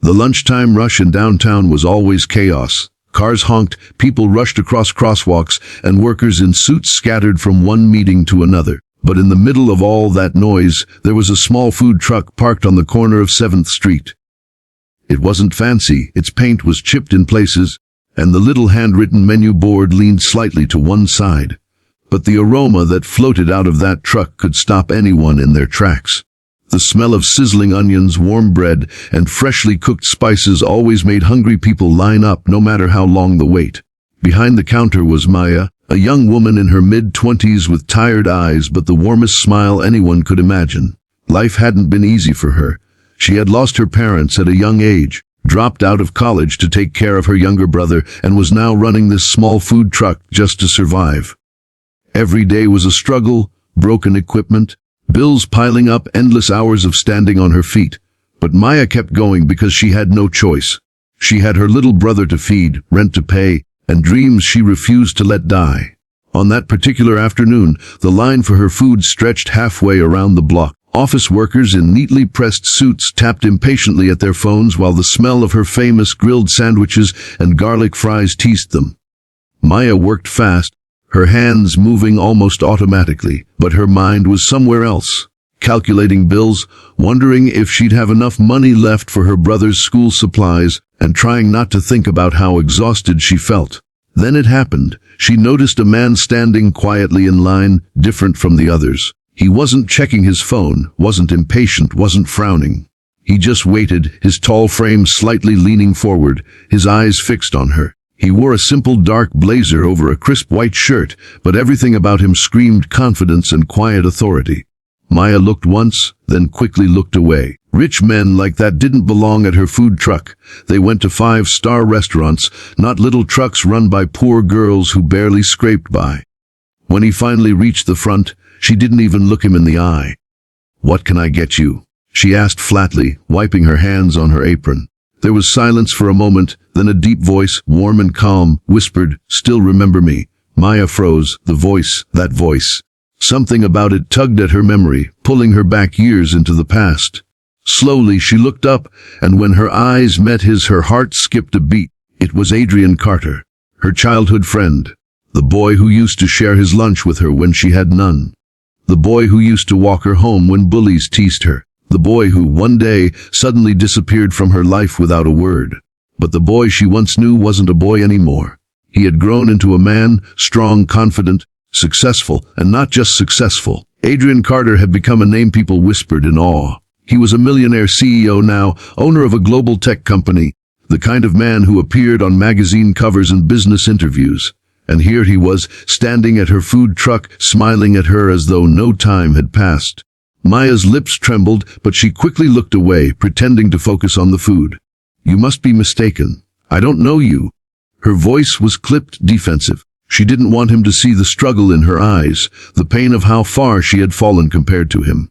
The lunchtime rush in downtown was always chaos. Cars honked, people rushed across crosswalks, and workers in suits scattered from one meeting to another. But in the middle of all that noise, there was a small food truck parked on the corner of 7th Street. It wasn't fancy, its paint was chipped in places, and the little handwritten menu board leaned slightly to one side. But the aroma that floated out of that truck could stop anyone in their tracks. The smell of sizzling onions, warm bread, and freshly cooked spices always made hungry people line up no matter how long the wait. Behind the counter was Maya, a young woman in her mid-20s with tired eyes but the warmest smile anyone could imagine. Life hadn't been easy for her. She had lost her parents at a young age, dropped out of college to take care of her younger brother, and was now running this small food truck just to survive. Every day was a struggle, broken equipment, bills piling up, endless hours of standing on her feet. But Maya kept going because she had no choice. She had her little brother to feed, rent to pay, and dreams she refused to let die. On that particular afternoon, the line for her food stretched halfway around the block. Office workers in neatly pressed suits tapped impatiently at their phones while the smell of her famous grilled sandwiches and garlic fries teased them. Maya worked fast, her hands moving almost automatically, but her mind was somewhere else, calculating bills, wondering if she'd have enough money left for her brother's school supplies, and trying not to think about how exhausted she felt. Then it happened. She noticed a man standing quietly in line, different from the others. He wasn't checking his phone, wasn't impatient, wasn't frowning. He just waited, his tall frame slightly leaning forward, his eyes fixed on her. He wore a simple dark blazer over a crisp white shirt, but everything about him screamed confidence and quiet authority. Maya looked once, then quickly looked away. Rich men like that didn't belong at her food truck. They went to 5-star restaurants, not little trucks run by poor girls who barely scraped by. When he finally reached the front, she didn't even look him in the eye. "What can I get you?" she asked flatly, wiping her hands on her apron. There was silence for a moment, then a deep voice, warm and calm, whispered, "Still remember me?" Maya froze. The voice, that voice. Something about it tugged at her memory, pulling her back years into the past. Slowly she looked up, and when her eyes met his, her heart skipped a beat. It was Adrian Carter, her childhood friend. The boy who used to share his lunch with her when she had none. The boy who used to walk her home when bullies teased her. The boy who, one day, suddenly disappeared from her life without a word. But the boy she once knew wasn't a boy anymore. He had grown into a man, strong, confident, successful, and not just successful. Adrian Carter had become a name people whispered in awe. He was a millionaire CEO now, owner of a global tech company, the kind of man who appeared on magazine covers and business interviews. And here he was, standing at her food truck, smiling at her as though no time had passed. Maya's lips trembled, but she quickly looked away, pretending to focus on the food. "You must be mistaken. I don't know you." Her voice was clipped, defensive. She didn't want him to see the struggle in her eyes, the pain of how far she had fallen compared to him.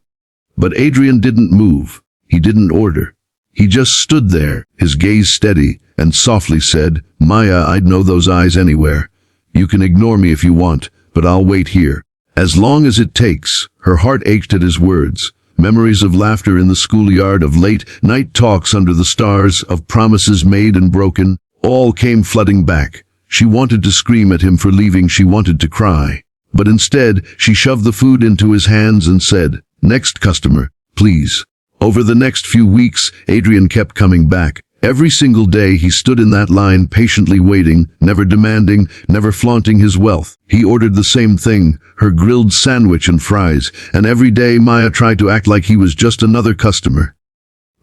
But Adrian didn't move. He didn't order. He just stood there, his gaze steady, and softly said, "Maya, I'd know those eyes anywhere. You can ignore me if you want, but I'll wait here. As long as it takes." Her heart ached at his words. Memories of laughter in the schoolyard, of late-night talks under the stars, of promises made and broken, all came flooding back. She wanted to scream at him for leaving, she wanted to cry. But instead, she shoved the food into his hands and said, "Next customer, please." Over the next few weeks, Adrian kept coming back. Every single day he stood in that line patiently waiting, never demanding, never flaunting his wealth. He ordered the same thing, her grilled sandwich and fries, and every day Maya tried to act like he was just another customer.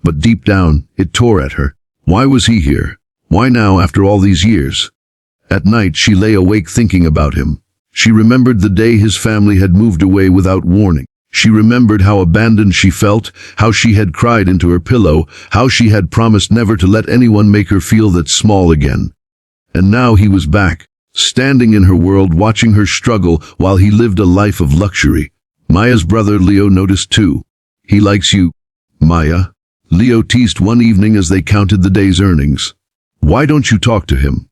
But deep down, it tore at her. Why was he here? Why now after all these years? At night she lay awake thinking about him. She remembered the day his family had moved away without warning. She remembered how abandoned she felt, how she had cried into her pillow, how she had promised never to let anyone make her feel that small again. And now he was back, standing in her world, watching her struggle while he lived a life of luxury. Maya's brother Leo noticed too. "He likes you, Maya," Leo teased one evening as they counted the day's earnings. "Why don't you talk to him?"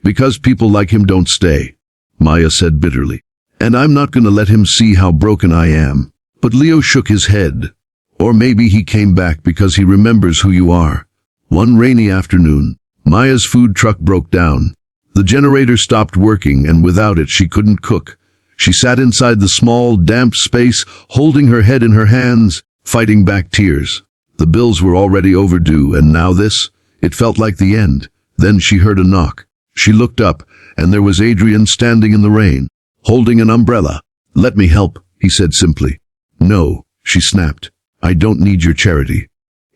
"Because people like him don't stay," Maya said bitterly. "And I'm not going to let him see how broken I am." But Leo shook his head. "Or maybe he came back because he remembers who you are. One rainy afternoon, Maya's food truck broke down. The generator stopped working, and without it she couldn't cook. She sat inside the small, damp space, holding her head in her hands, fighting back tears. The bills were already overdue, and now this? It felt like the end. Then she heard a knock. She looked up, and there was Adrian standing in the rain, holding an umbrella. "Let me help," he said simply. "No," she snapped. "I don't need your charity."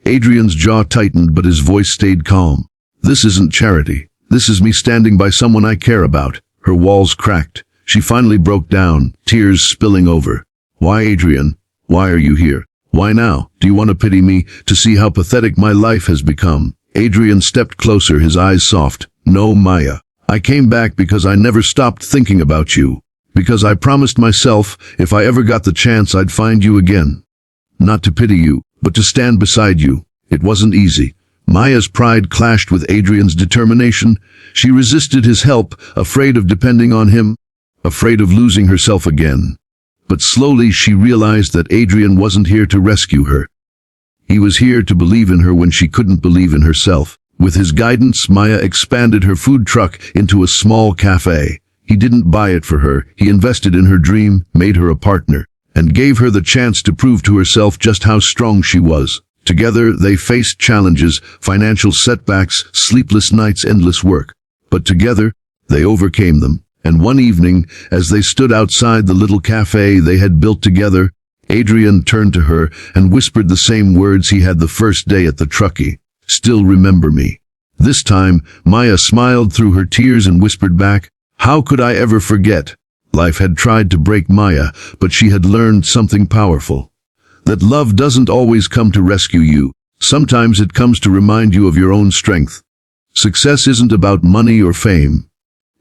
Adrian's jaw tightened, but his voice stayed calm. "This isn't charity. This is me standing by someone I care about." Her walls cracked. She finally broke down, tears spilling over. "Why, Adrian? Why are you here? Why now? Do you want to pity me, to see how pathetic my life has become?" Adrian stepped closer, his eyes soft. "No, Maya. I came back because I never stopped thinking about you. Because I promised myself, if I ever got the chance, I'd find you again. Not to pity you, but to stand beside you. It wasn't easy." Maya's pride clashed with Adrian's determination. She resisted his help, afraid of depending on him, afraid of losing herself again. But slowly she realized that Adrian wasn't here to rescue her. He was here to believe in her when she couldn't believe in herself. With his guidance, Maya expanded her food truck into a small cafe. He didn't buy it for her. He invested in her dream, made her a partner, and gave her the chance to prove to herself just how strong she was. Together, they faced challenges, financial setbacks, sleepless nights, endless work. But together, they overcame them. And one evening, as they stood outside the little cafe they had built together, Adrian turned to her and whispered the same words he had the first day at the truckie. "Still remember me." This time, Maya smiled through her tears and whispered back, "How could I ever forget?" Life had tried to break Maya, but she had learned something powerful. That love doesn't always come to rescue you. Sometimes it comes to remind you of your own strength. Success isn't about money or fame.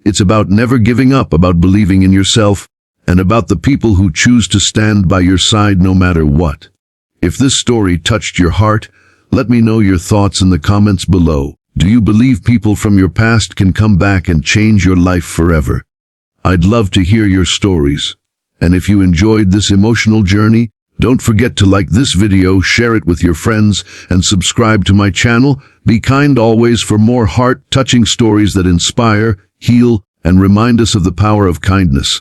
It's about never giving up, about believing in yourself, and about the people who choose to stand by your side no matter what. If this story touched your heart, let me know your thoughts in the comments below. Do you believe people from your past can come back and change your life forever? I'd love to hear your stories. And if you enjoyed this emotional journey, don't forget to like this video, share it with your friends, and subscribe to my channel. Be kind always for more heart-touching stories that inspire, heal, and remind us of the power of kindness.